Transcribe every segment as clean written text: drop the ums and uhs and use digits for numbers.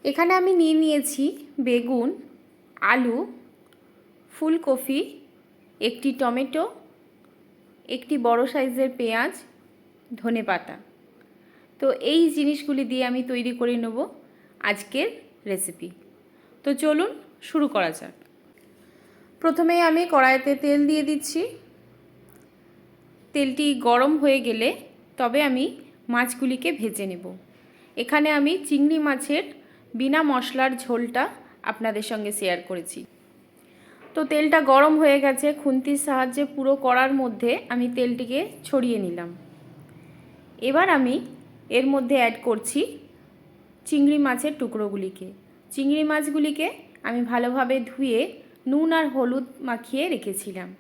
এখানে আমি নিয়ে নিয়েছি বেগুন, আলু, ফুলকপি, একটি টমেটো, একটি বড় সাইজের পেঁয়াজ, ধনেপাতা। তো এই জিনিসগুলি দিয়ে আমি তৈরি করে নেব আজকের রেসিপি। তো চলুন শুরু করা যাক। প্রথমে আমি কড়াইতে তেল দিয়ে দিচ্ছি। তেলটি গরম হয়ে গেলে তবে আমি মাছগুলিকে ভেজে নেব। এখানে আমি চিংড়ি মাছের বিনা মশলার ঝোলটা আপনাদের সঙ্গে শেয়ার করেছি। তো তেলটা গরম হয়ে গেছে, খুন্তির সাহায্যে পুরো কড়ার মধ্যে আমি তেলটিকে ছড়িয়ে নিলাম। এবার আমি এর মধ্যে অ্যাড করছি চিংড়ি মাছের টুকরোগুলিকে। চিংড়ি মাছগুলিকে আমি ভালোভাবে ধুয়ে নুন আর হলুদ মাখিয়ে রেখেছিলাম।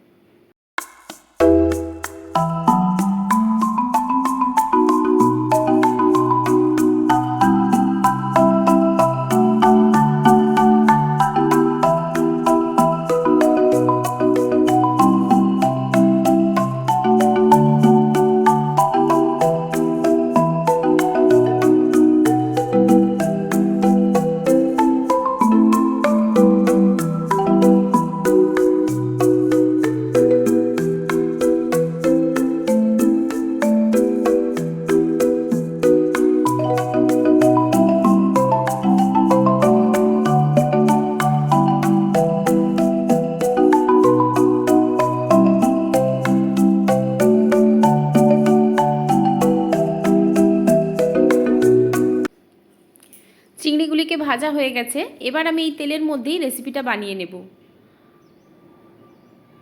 চিংড়িগুলিকে ভাজা হয়ে গেছে। এবার আমি এই তেলের মধ্যেই রেসিপিটা বানিয়ে নেব।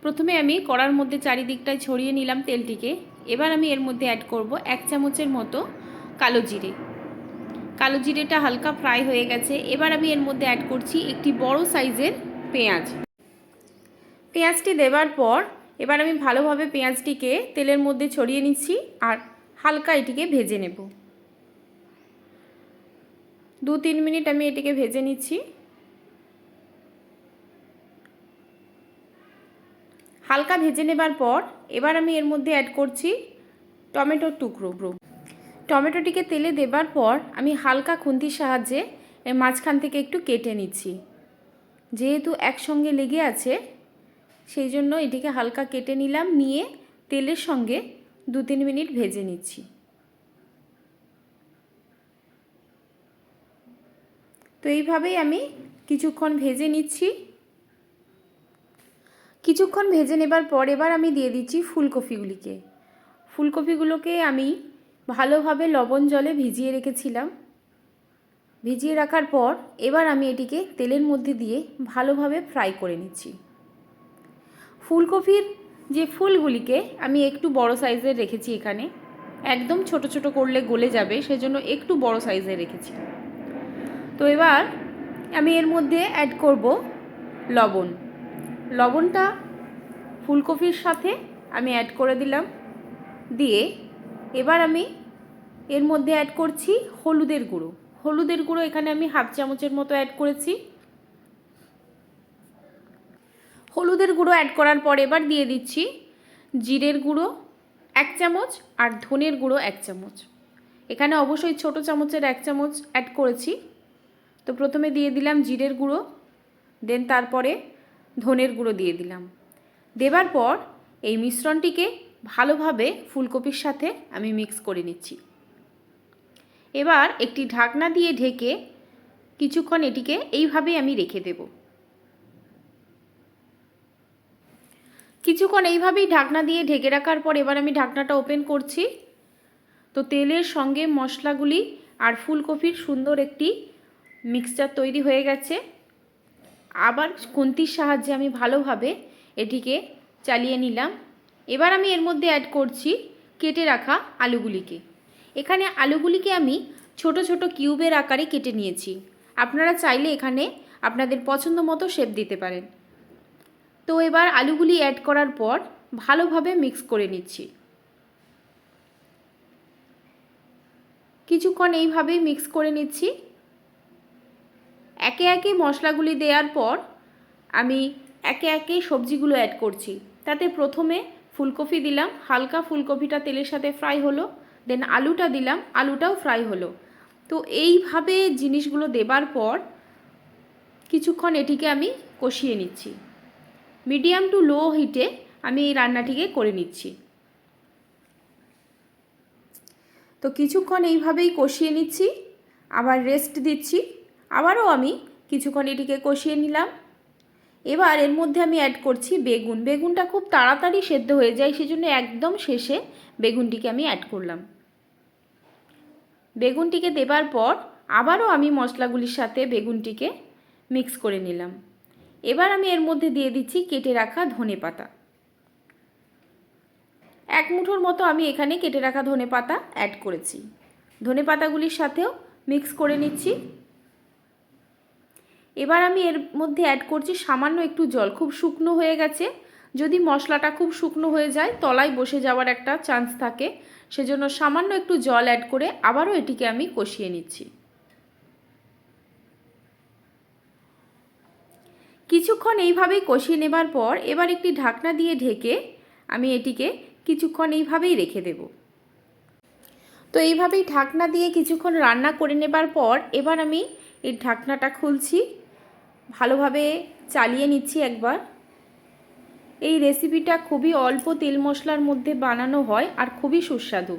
প্রথমে আমি কড়ার মধ্যে চারিদিকটায় ছড়িয়ে নিলাম তেলটিকে। এবার আমি এর মধ্যে অ্যাড করব 1 চামচের মতো কালো জিরে। কালো জিরেটা হালকা ফ্রাই হয়ে গেছে। এবার আমি এর মধ্যে অ্যাড করছি একটি বড় সাইজের পেঁয়াজ। পেঁয়াজটি দেওয়ার পর এবার আমি ভালোভাবে পেঁয়াজটিকে তেলের মধ্যে ছড়িয়ে নিচ্ছি আর হালকা এটিকে ভেজে নেব। 2-3 মিনিট আমি এটিকে ভেজে নিচ্ছি। হালকা ভেজে নেবার পর এবার আমি এর মধ্যে অ্যাড করছি টমেটোর টুকরো। টমেটোটিকে তেলে দেবার পর আমি হালকা খুন্তির সাহায্যে এর মাঝখান থেকে একটু কেটে নিচ্ছি। যেহেতু একসঙ্গে লেগে আছে সেই জন্য এটিকে হালকা কেটে নিলাম, নিয়ে তেলের সঙ্গে 2-3 মিনিট ভেজে নিচ্ছি। তো এইভাবেই আমি কিছুক্ষণ ভেজে নিচ্ছি। কিছুক্ষণ ভেজে নেবার পর এবার আমি দিয়ে দিচ্ছি ফুলকপিগুলিকে। ফুলকপিগুলোকে আমি ভালোভাবে লবণ জলে ভিজিয়ে রেখেছিলাম। ভিজিয়ে রাখার পর এবার আমি এটিকে তেলের মধ্যে দিয়ে ভালোভাবে ফ্রাই করে নিচ্ছি। ফুলকপির যে ফুলগুলিকে আমি একটু বড় সাইজের রেখেছি, এখানে একদম ছোট ছোট করলে গলে যাবে, সেজন্য একটু বড় সাইজের রেখেছি। তো এবার আমি এর মধ্যে অ্যাড করব লবণ। লবণটা ফুলকপির সাথে আমি অ্যাড করে দিলাম। দিয়ে এবার আমি এর মধ্যে অ্যাড করছি হলুদের গুঁড়ো। হলুদের গুঁড়ো এখানে আমি 1/2 চামচের মতো অ্যাড করেছি। হলুদের গুঁড়ো অ্যাড করার পর এবার দিয়ে দিচ্ছি জিরের গুঁড়ো 1 চামচ আর ধনের গুঁড়ো 1 চামচ। এখানে অবশ্যই ছোট চামচের 1 চামচ অ্যাড করেছি। তো প্রথমে দিয়ে দিলাম জিরের গুঁড়ো, দেন তারপরে ধনের গুঁড়ো দিয়ে দিলাম। দেবার পর এই মিশ্রণটিকে ভালোভাবে ফুলকপির সাথে আমি মিক্স করে নিচ্ছি। এবার একটি ঢাকনা দিয়ে ঢেকে কিছুক্ষণ এটিকে এইভাবেই আমি রেখে দেব। কিছুক্ষণ এইভাবেই ঢাকনা দিয়ে ঢেকে রাখার পর এবার আমি ঢাকনাটা ওপেন করছি। তো তেলের সঙ্গে মশলাগুলি আর ফুলকপির সুন্দর একটি মিক্সচার তৈরি হয়ে গেছে। আবার খুন্তির সাহায্যে আমি ভালোভাবে এটিকে চালিয়ে নিলাম। এবার আমি এর মধ্যে অ্যাড করছি কেটে রাখা আলুগুলিকে। এখানে আলুগুলিকে আমি ছোট ছোট কিউবের আকারে কেটে নিয়েছি। আপনারা চাইলে এখানে আপনাদের পছন্দ মতো শেপ দিতে পারেন। তো এবার আলুগুলি অ্যাড করার পর ভালোভাবে মিক্স করে নিচ্ছি। কিছুক্ষণ এইভাবেই মিক্স করে নিচ্ছি। একে একে মশলাগুলি দেওয়ার পর আমি একে একে সবজিগুলো অ্যাড করছি। তাতে প্রথমে ফুলকপি দিলাম, হালকা ফুলকপিটা তেলের সাথে ফ্রাই হলো। দেন আলুটা দিলাম, আলুটাও ফ্রাই হলো। তো তো এইভাবে জিনিসগুলো দেবার পর কিছুক্ষণ এটিকে আমি কষিয়ে নিচ্ছি। মিডিয়াম টু লো হিটে আমি এই রান্নাটিকে করে নিচ্ছি। তো কিছুক্ষণ এইভাবেই কষিয়ে নিচ্ছি, আবার রেস্ট দিচ্ছি, আবারও আমি কিছুক্ষণ এটিকে কষিয়ে নিলাম। এবার এর মধ্যে আমি অ্যাড করছি বেগুন। বেগুনটা খুব তাড়াতাড়ি সেদ্ধ হয়ে যায়, সেজন্য একদম শেষে বেগুনটিকে আমি অ্যাড করলাম। বেগুনটিকে দেবার পর আবারও আমি মশলাগুলির সাথে বেগুনটিকে মিক্স করে নিলাম। এবার আমি এর মধ্যে দিয়ে দিচ্ছি কেটে রাখা ধনেপাতা। 1 মুঠোর মতো আমি এখানে কেটে রাখা ধনেপাতা অ্যাড করেছি। ধনেপাতাগুলির সাথেও মিক্স করে নিচ্ছি। এবার আমি এর মধ্যে অ্যাড করছি সামান্য একটু জল। খুব শুকনো হয়ে গেছে, যদি মশলাটা খুব শুকনো হয়ে যায় তলায় বসে যাওয়ার একটা চান্স থাকে, সেজন্য সামান্য একটু জল অ্যাড করে আবারও এটিকে আমি কষিয়ে নিচ্ছি। কিছুক্ষণ এইভাবেই কষিয়ে নেবার পর এবার একটি ঢাকনা দিয়ে ঢেকে আমি এটিকে কিছুক্ষণ এইভাবেই রেখে দেব। তো এইভাবেই ঢাকনা দিয়ে কিছুক্ষণ রান্না করে নেবার পর এবার আমি এই ঢাকনাটা খুলছি, ভালোভাবে চালিয়ে নিচ্ছি একবার। এই রেসিপিটা খুবই অল্প তেল মশলার মধ্যে বানানো হয় আর খুবই সুস্বাদু।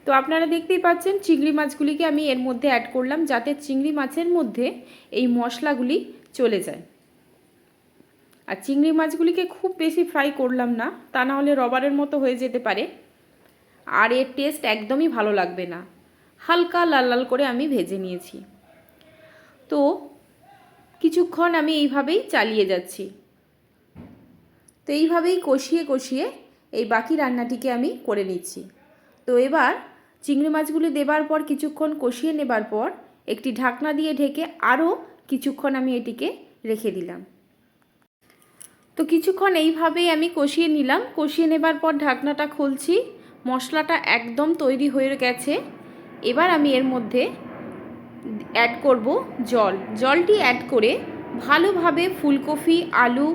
তো আপনারা দেখতেই পাচ্ছেন চিংড়ি মাছগুলিকে আমি এর মধ্যে অ্যাড করলাম, যাতে চিংড়ি মাছের মধ্যে এই মশলাগুলি চলে যায়। আর চিংড়ি মাছগুলিকে খুব বেশি ফ্রাই করলাম না, তা না হলে রবারের মতো হয়ে যেতে পারে, আর এর টেস্ট একদমই ভালো লাগবে না। হালকা লাল লাল করে আমি ভেজে নিয়েছি। তো কিছুক্ষণ আমি এইভাবেই চালিয়ে যাচ্ছি। তো এইভাবেই কষিয়ে কষিয়ে এই বাকি রান্নাটিকে আমি করে নিচ্ছি। তো এবার চিংড়ি মাছগুলি দেবার পর কিছুক্ষণ কষিয়ে নেবার পর একটি ঢাকনা দিয়ে ঢেকে আরও কিছুক্ষণ আমি এটিকে রেখে দিলাম। তো কিছুক্ষণ এইভাবেই আমি কষিয়ে নিলাম। কষিয়ে নেবার পর ঢাকনাটা খুলছি, মশলাটা একদম তৈরি হয়ে গেছে। এবার আমি এর মধ্যে অ্যাড করব জল। জলটি অ্যাড করে ভালোভাবে ফুলকপি, আলু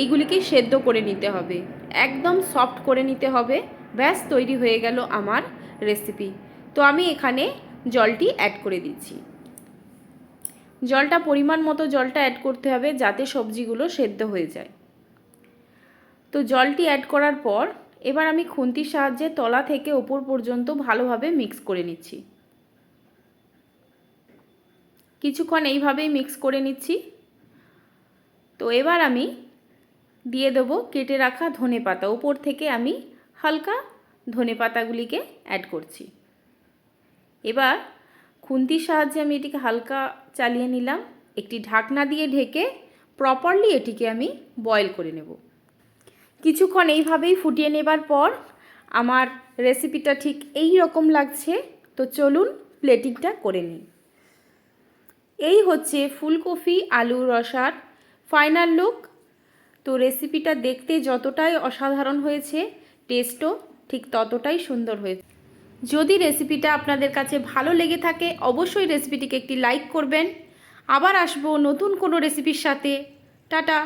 এইগুলিকে সেদ্ধ করে নিতে হবে, একদম সফট করে নিতে হবে। ব্যাস তৈরি হয়ে গেল আমার রেসিপি। তো আমি এখানে জলটি অ্যাড করে দিচ্ছি। জলটা পরিমাণ মতো জলটা অ্যাড করতে হবে, যাতে সবজিগুলো সেদ্ধ হয়ে যায়। তো জলটি অ্যাড করার পর এবার আমি খুন্তির সাহায্যে তলা থেকে ওপর পর্যন্ত ভালোভাবে মিক্স করে নিচ্ছি। কিছুক্ষণ এইভাবেই মিক্স করে নিচ্ছি। তো এবার আমি দিয়ে দেবো কেটে রাখা ধনেপাতা। উপর থেকে আমি হালকা ধনেপাতাগুলিকে অ্যাড করছি। এবার খুন্তির সাহায্যে আমি এটিকে হালকা চালিয়ে নিলাম। একটি ঢাকনা দিয়ে ঢেকে প্রপারলি এটিকে আমি বয়েল করে নেব। কিছুক্ষণ এইভাবেই ফুটিয়ে নেবার পর আমার রেসিপিটা ঠিক এই রকম লাগছে। তো চলুন প্লেটিংটা করে নিই। এই হচ্ছে ফুলকপি আলু রসার ফাইনাল লুক। তো রেসিপিটা দেখতে যতটাই অসাধারণ হয়েছে, টেস্টও ঠিক ততটাই সুন্দর হয়েছে। যদি রেসিপিটা আপনাদের কাছে ভালো লেগে থাকে অবশ্যই রেসিপিটিকে একটি লাইক করবেন। আবার আসবো নতুন কোনো রেসিপির সাথে। টাটা।